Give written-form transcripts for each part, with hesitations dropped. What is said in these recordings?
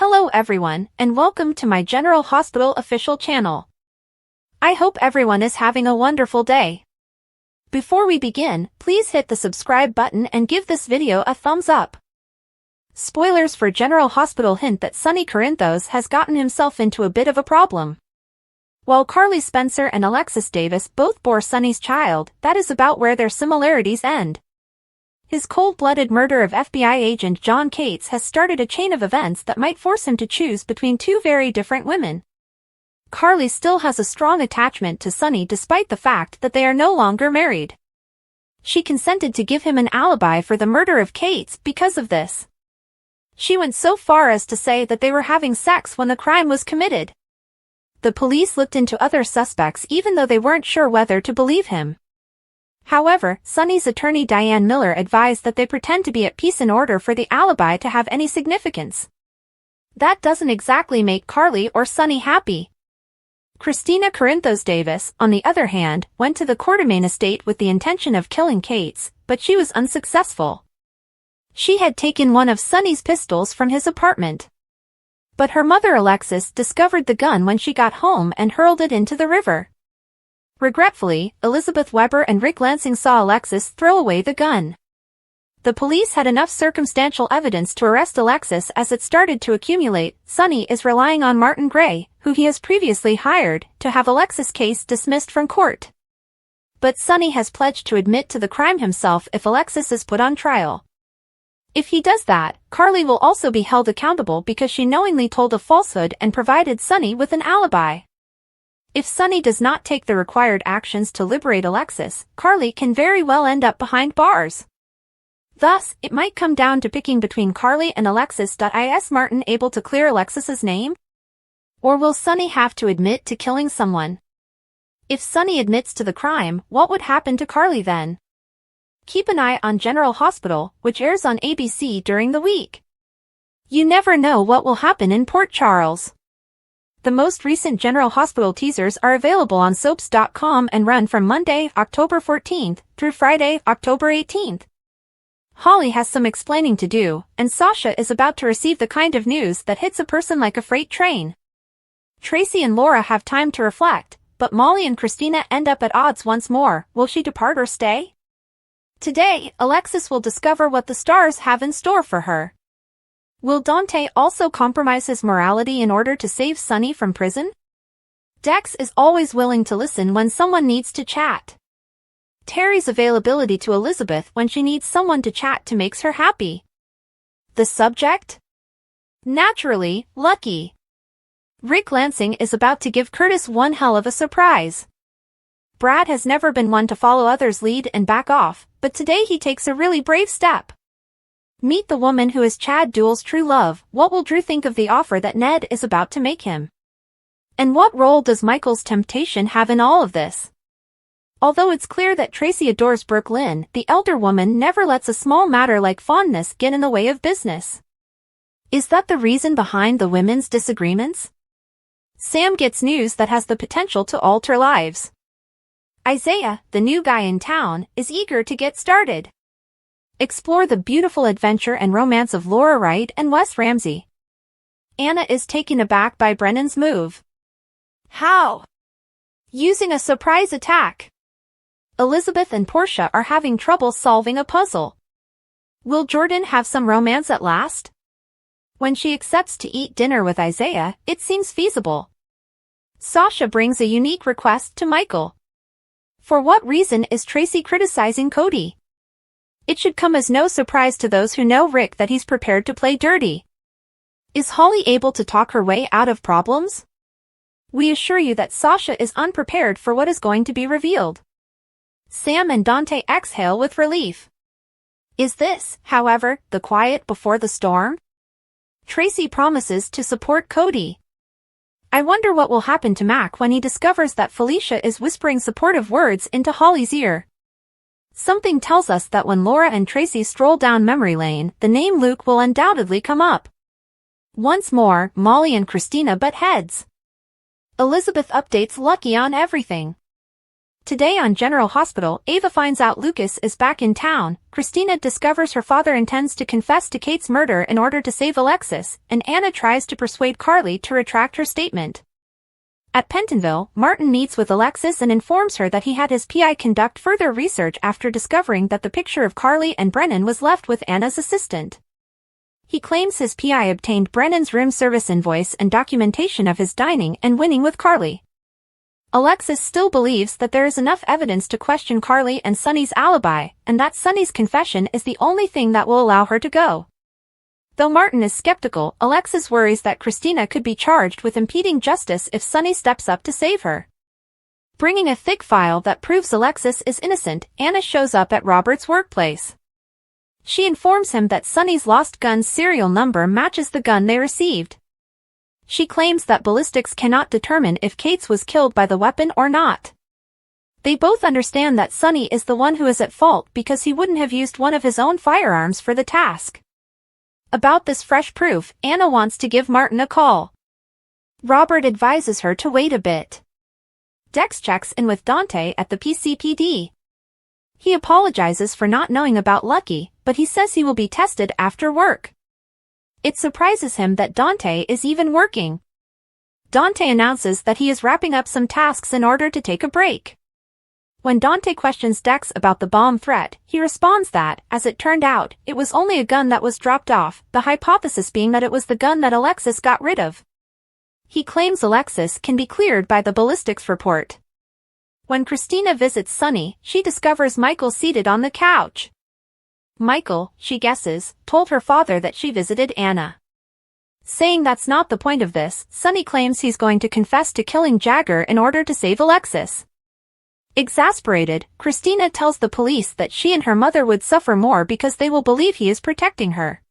Hello everyone, and welcome to my General Hospital official channel. I hope everyone is having a wonderful day. Before we begin, please hit the subscribe button and give this video a thumbs up. Spoilers for General Hospital hint that Sonny Corinthos has gotten himself into a bit of a problem. While Carly Spencer and Alexis Davis both bore Sonny's child, that is about where their similarities end. His cold-blooded murder of FBI agent John Cates has started a chain of events that might force him to choose between two very different women. Carly still has a strong attachment to Sonny despite the fact that they are no longer married. She consented to give him an alibi for the murder of Cates because of this. She went so far as to say that they were having sex when the crime was committed. The police looked into other suspects even though they weren't sure whether to believe him. However, Sonny's attorney Diane Miller advised that they pretend to be at peace in order for the alibi to have any significance. That doesn't exactly make Carly or Sonny happy. Christina Corinthos Davis, on the other hand, went to the Quartermaine estate with the intention of killing Cates, but she was unsuccessful. She had taken one of Sonny's pistols from his apartment. But her mother Alexis discovered the gun when she got home and hurled it into the river. Regretfully, Elizabeth Weber and Rick Lansing saw Alexis throw away the gun. The police had enough circumstantial evidence to arrest Alexis as it started to accumulate. Sonny is relying on Martin Gray, who he has previously hired, to have Alexis' case dismissed from court. But Sonny has pledged to admit to the crime himself if Alexis is put on trial. If he does that, Carly will also be held accountable because she knowingly told a falsehood and provided Sonny with an alibi. If Sonny does not take the required actions to liberate Alexis, Carly can very well end up behind bars. Thus, it might come down to picking between Carly and Alexis. Is Martin able to clear Alexis's name? Or will Sonny have to admit to killing someone? If Sonny admits to the crime, what would happen to Carly then? Keep an eye on General Hospital, which airs on ABC during the week. You never know what will happen in Port Charles. The most recent General Hospital teasers are available on soaps.com and run from Monday, October 14th, through Friday, October 18th. Holly has some explaining to do, and Sasha is about to receive the kind of news that hits a person like a freight train. Tracy and Laura have time to reflect, but Molly and Christina end up at odds once more. Will she depart or stay? Today, Alexis will discover what the stars have in store for her. Will Dante also compromise his morality in order to save Sonny from prison? Dex is always willing to listen when someone needs to chat. Terry's availability to Elizabeth when she needs someone to chat to makes her happy. The subject? Naturally, Lucky. Rick Lansing is about to give Curtis one hell of a surprise. Brad has never been one to follow others' lead and back off, but today he takes a really brave step. Meet the woman who is Chad Duell's true love. What will Drew think of the offer that Ned is about to make him? And what role does Michael's temptation have in all of this? Although it's clear that Tracy adores Brooke Lynn, the elder woman never lets a small matter like fondness get in the way of business. Is that the reason behind the women's disagreements? Sam gets news that has the potential to alter lives. Isaiah, the new guy in town, is eager to get started. Explore the beautiful adventure and romance of Laura Wright and Wes Ramsey. Anna is taken aback by Brennan's move. How? Using a surprise attack. Elizabeth and Portia are having trouble solving a puzzle. Will Jordan have some romance at last? When she accepts to eat dinner with Isaiah, it seems feasible. Sasha brings a unique request to Michael. For what reason is Tracy criticizing Cody? It should come as no surprise to those who know Rick that he's prepared to play dirty. Is Holly able to talk her way out of problems? We assure you that Sasha is unprepared for what is going to be revealed. Sam and Dante exhale with relief. Is this, however, the quiet before the storm? Tracy promises to support Cody. I wonder what will happen to Mac when he discovers that Felicia is whispering supportive words into Holly's ear. Something tells us that when Laura and Tracy stroll down memory lane, the name Luke will undoubtedly come up. Once more, Molly and Christina butt heads. Elizabeth updates Lucky on everything. Today on General Hospital, Ava finds out Lucas is back in town, Christina discovers her father intends to confess to Kate's murder in order to save Alexis, and Anna tries to persuade Carly to retract her statement. At Pentonville, Martin meets with Alexis and informs her that he had his PI conduct further research after discovering that the picture of Carly and Brennan was left with Anna's assistant. He claims his PI obtained Brennan's room service invoice and documentation of his dining and winning with Carly. Alexis still believes that there is enough evidence to question Carly and Sonny's alibi, and that Sonny's confession is the only thing that will allow her to go. Though Martin is skeptical, Alexis worries that Christina could be charged with impeding justice if Sonny steps up to save her. Bringing a thick file that proves Alexis is innocent, Anna shows up at Robert's workplace. She informs him that Sonny's lost gun's serial number matches the gun they received. She claims that ballistics cannot determine if Kate's was killed by the weapon or not. They both understand that Sonny is the one who is at fault because he wouldn't have used one of his own firearms for the task. About this fresh proof, Anna wants to give Martin a call. Robert advises her to wait a bit. Dex checks in with Dante at the PCPD. He apologizes for not knowing about Lucky, but he says he will be tested after work. It surprises him that Dante is even working. Dante announces that he is wrapping up some tasks in order to take a break. When Dante questions Dex about the bomb threat, he responds that, as it turned out, it was only a gun that was dropped off, the hypothesis being that it was the gun that Alexis got rid of. He claims Alexis can be cleared by the ballistics report. When Christina visits Sonny, she discovers Michael seated on the couch. Michael, she guesses, told her father that she visited Anna. Saying that's not the point of this, Sonny claims he's going to confess to killing Jagger in order to save Alexis. Exasperated, Christina tells the police that she and her mother would suffer more because they will believe he is protecting her.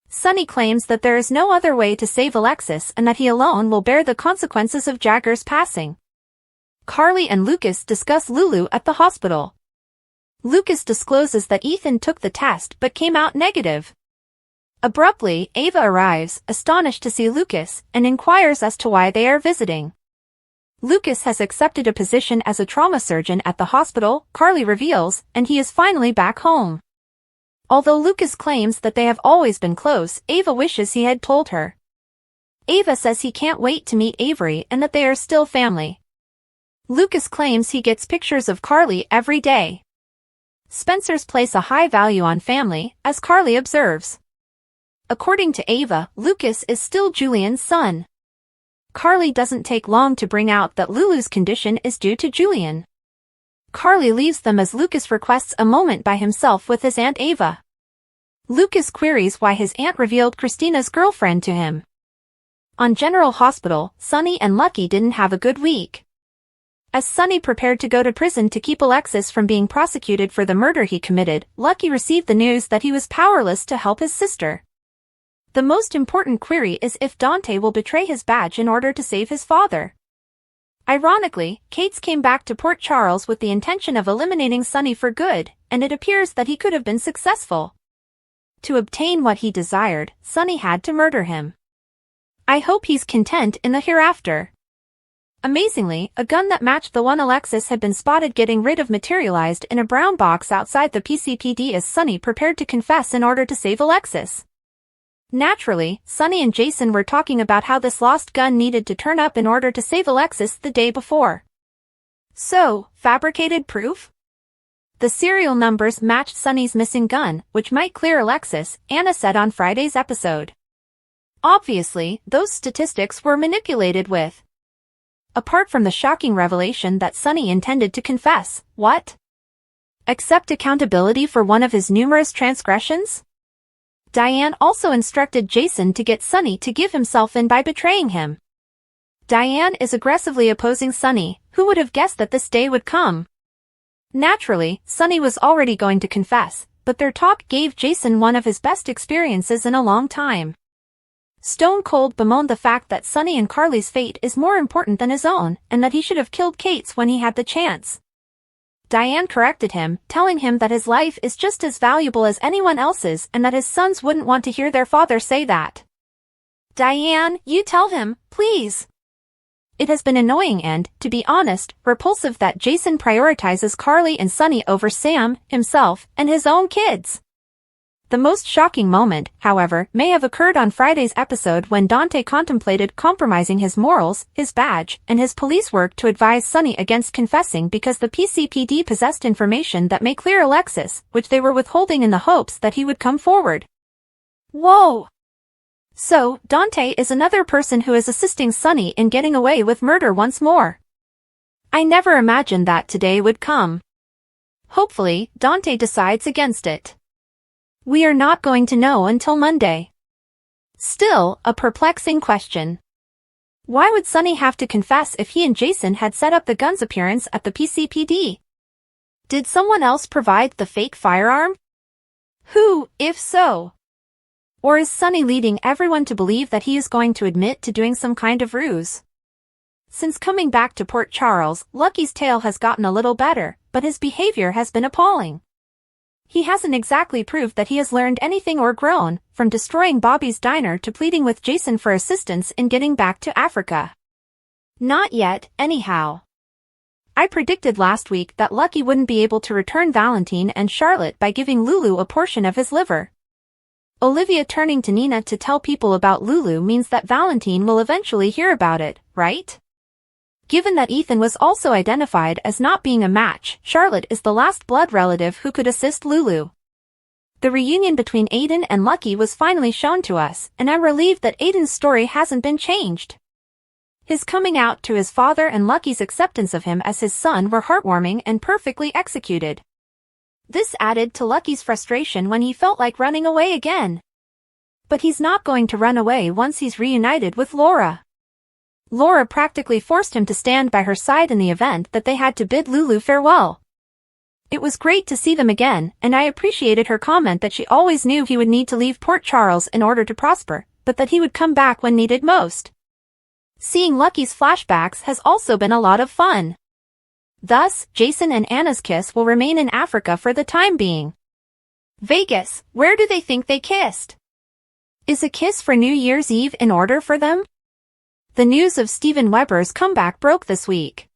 Sonny claims that there is no other way to save Alexis and that he alone will bear the consequences of Jagger's passing. Carly and Lucas discuss Lulu at the hospital. Lucas discloses that Ethan took the test but came out negative. Abruptly, Ava arrives, astonished to see Lucas, and inquires as to why they are visiting. Lucas has accepted a position as a trauma surgeon at the hospital, Carly reveals, and he is finally back home. Although Lucas claims that they have always been close, Ava wishes he had told her. Ava says he can't wait to meet Avery and that they are still family. Lucas claims he gets pictures of Carly every day. Spencers place a high value on family, as Carly observes. According to Ava, Lucas is still Julian's son. Carly doesn't take long to bring out that Lulu's condition is due to Julian. Carly leaves them as Lucas requests a moment by himself with his Aunt Ava. Lucas queries why his aunt revealed Christina's girlfriend to him. On General Hospital, Sonny and Lucky didn't have a good week. As Sonny prepared to go to prison to keep Alexis from being prosecuted for the murder he committed, Lucky received the news that he was powerless to help his sister. The most important query is if Dante will betray his badge in order to save his father. Ironically, Kate's came back to Port Charles with the intention of eliminating Sonny for good, and it appears that he could have been successful. To obtain what he desired, Sonny had to murder him. I hope he's content in the hereafter. Amazingly, a gun that matched the one Alexis had been spotted getting rid of materialized in a brown box outside the PCPD as Sonny prepared to confess in order to save Alexis. Naturally, Sonny and Jason were talking about how this lost gun needed to turn up in order to save Alexis the day before. So, fabricated proof? The serial numbers matched Sonny's missing gun, which might clear Alexis, Anna said on Friday's episode. Obviously, those statistics were manipulated with. Apart from the shocking revelation that Sonny intended to confess, what? Accept accountability for one of his numerous transgressions? Diane also instructed Jason to get Sonny to give himself in by betraying him. Diane is aggressively opposing Sonny, who would have guessed that this day would come. Naturally, Sonny was already going to confess, but their talk gave Jason one of his best experiences in a long time. Stone Cold bemoaned the fact that Sonny and Carly's fate is more important than his own, and that he should have killed Kate's when he had the chance. Diane corrected him, telling him that his life is just as valuable as anyone else's and that his sons wouldn't want to hear their father say that. Diane, you tell him, please. it has been annoying and, to be honest, repulsive that Jason prioritizes Carly and Sonny over Sam, himself, and his own kids. The most shocking moment, however, may have occurred on Friday's episode when Dante contemplated compromising his morals, his badge, and his police work to advise Sonny against confessing because the PCPD possessed information that may clear Alexis, which they were withholding in the hopes that he would come forward. Whoa! So, Dante is another person who is assisting Sonny in getting away with murder once more. I never imagined that today would come. Hopefully, Dante decides against it. We are not going to know until Monday. Still, a perplexing question. Why would Sonny have to confess if he and Jason had set up the gun's appearance at the PCPD? Did someone else provide the fake firearm? Who, if so? Or is Sonny leading everyone to believe that he is going to admit to doing some kind of ruse? Since coming back to Port Charles, Lucky's tale has gotten a little better, but his behavior has been appalling. He hasn't exactly proved that he has learned anything or grown, from destroying Bobby's diner to pleading with Jason for assistance in getting back to Africa. Not yet, anyhow. I predicted last week that Lucky wouldn't be able to return Valentine and Charlotte by giving Lulu a portion of his liver. Olivia turning to Nina to tell people about Lulu means that Valentine will eventually hear about it, right? Given that Ethan was also identified as not being a match, Charlotte is the last blood relative who could assist Lulu. The reunion between Aiden and Lucky was finally shown to us, and I'm relieved that Aiden's story hasn't been changed. His coming out to his father and Lucky's acceptance of him as his son were heartwarming and perfectly executed. This added to Lucky's frustration when he felt like running away again. But he's not going to run away once he's reunited with Laura. Laura practically forced him to stand by her side in the event that they had to bid Lulu farewell. It was great to see them again, and I appreciated her comment that she always knew he would need to leave Port Charles in order to prosper, but that he would come back when needed most. Seeing Lucky's flashbacks has also been a lot of fun. Thus, Jason and Anna's kiss will remain in Africa for the time being. Vegas, where do they think they kissed? Is a kiss for New Year's Eve in order for them? The news of Steven Weber's comeback broke this week.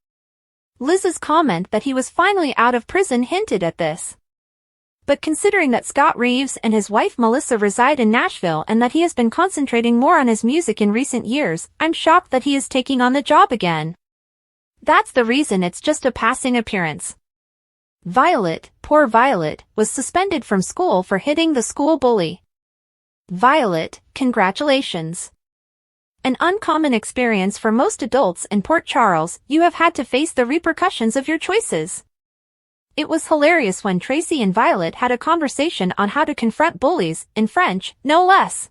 Liz's comment that he was finally out of prison hinted at this. But considering that Scott Reeves and his wife Melissa reside in Nashville and that he has been concentrating more on his music in recent years, I'm shocked that he is taking on the job again. That's the reason it's just a passing appearance. Violet, poor Violet, was suspended from school for hitting the school bully. Violet, congratulations. An uncommon experience for most adults in Port Charles, you have had to face the repercussions of your choices. It was hilarious when Tracy and Violet had a conversation on how to confront bullies, in French, no less.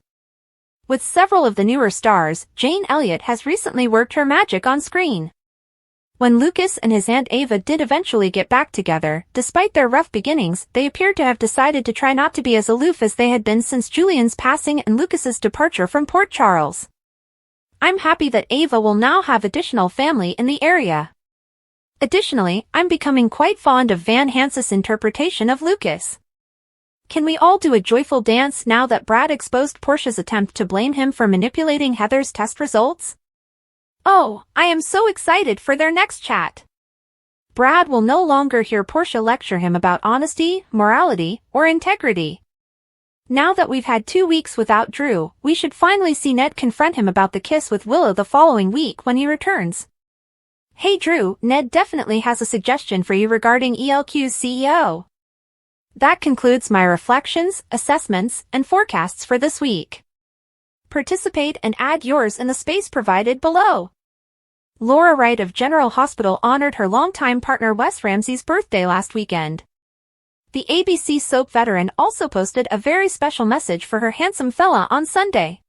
With several of the newer stars, Jane Elliott has recently worked her magic on screen. When Lucas and his Aunt Ava did eventually get back together, despite their rough beginnings, they appeared to have decided to try not to be as aloof as they had been since Julian's passing and Lucas's departure from Port Charles. I'm happy that Ava will now have additional family in the area. Additionally, I'm becoming quite fond of Van Hansen's interpretation of Lucas. Can we all do a joyful dance now that Brad exposed Portia's attempt to blame him for manipulating Heather's test results? Oh, I am so excited for their next chat. Brad will no longer hear Portia lecture him about honesty, morality, or integrity. Now that we've had 2 weeks without Drew, we should finally see Ned confront him about the kiss with Willow the following week when he returns. Hey Drew, Ned definitely has a suggestion for you regarding ELQ's CEO. That concludes my reflections, assessments, and forecasts for this week. Participate and add yours in the space provided below. Laura Wright of General Hospital honored her longtime partner Wes Ramsey's birthday last weekend. The ABC soap veteran also posted a very special message for her handsome fella on Sunday.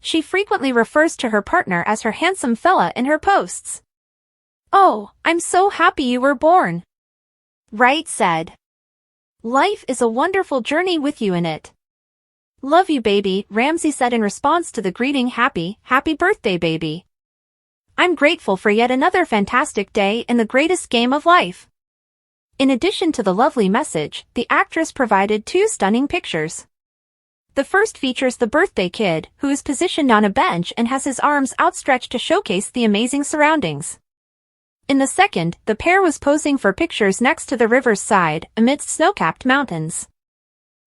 She frequently refers to her partner as her handsome fella in her posts. Oh, I'm so happy you were born. Wright said. Life is a wonderful journey with you in it. Love you baby, Ramsey said in response to the greeting happy birthday baby. I'm grateful for yet another fantastic day in the greatest game of life. In addition to the lovely message, the actress provided 2 stunning pictures. The first features the birthday kid, who is positioned on a bench and has his arms outstretched to showcase the amazing surroundings. In the second, the pair was posing for pictures next to the river's side, amidst snow-capped mountains.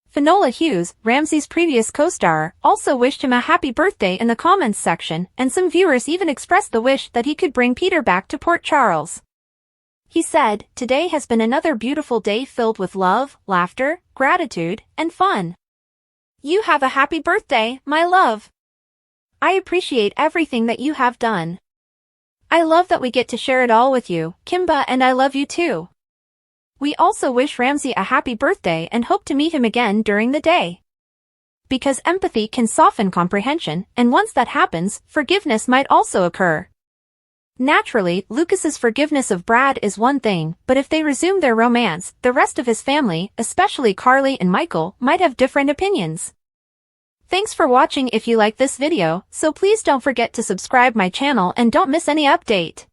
Finola Hughes, Ramsey's previous co-star, also wished him a happy birthday in the comments section, and some viewers even expressed the wish that he could bring Peter back to Port Charles. He said, "Today has been another beautiful day filled with love, laughter, gratitude, and fun. You have a happy birthday, my love. I appreciate everything that you have done. I love that we get to share it all with you, Kimba, and I love you too. We also wish Ramsey a happy birthday and hope to meet him again during the day. Because empathy can soften comprehension, and once that happens, forgiveness might also occur." Naturally, Lucas's forgiveness of Brad is one thing, but if they resume their romance, the rest of his family, especially Carly and Michael, might have different opinions. Thanks for watching. If you like this video, so please don't forget to subscribe my channel and don't miss any update.